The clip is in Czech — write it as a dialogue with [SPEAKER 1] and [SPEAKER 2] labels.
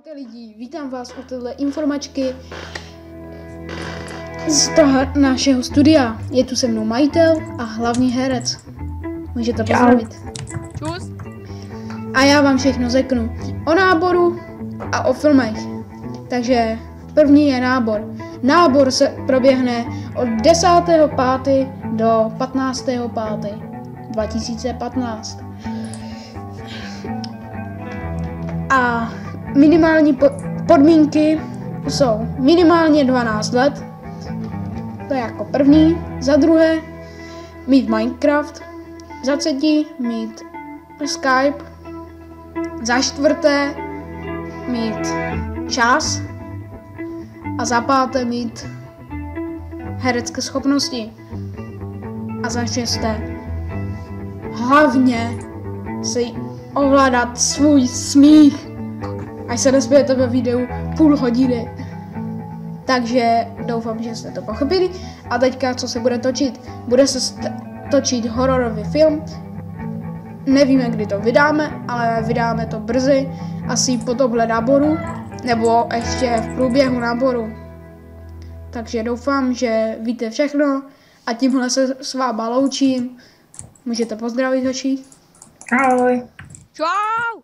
[SPEAKER 1] Čaute lidi, vítám vás u této informačky z toho našeho studia. Je tu se mnou majitel a hlavní herec. Můžete pozdravit.
[SPEAKER 2] Čus.
[SPEAKER 1] A já vám všechno řeknu o náboru a o filmech. Takže první je nábor. Nábor se proběhne od 10.5. do 15.5.2015. A minimální podmínky jsou minimálně 12 let, to je jako první, za druhé mít Minecraft, za třetí mít Skype, za čtvrté mít čas a za páté mít herecké schopnosti a za šesté hlavně si ovládat svůj smích, až se nesmějete ve videu půl hodiny. Takže doufám, že jste to pochopili. A teďka, co se bude točit? Bude se točit hororový film. Nevíme, kdy to vydáme, ale vydáme to brzy. Asi po tomhle náboru, nebo ještě v průběhu náboru. Takže doufám, že víte všechno a tímhle se s váma loučím. Můžete pozdravit, hoši.
[SPEAKER 3] Ahoj.
[SPEAKER 2] Čau.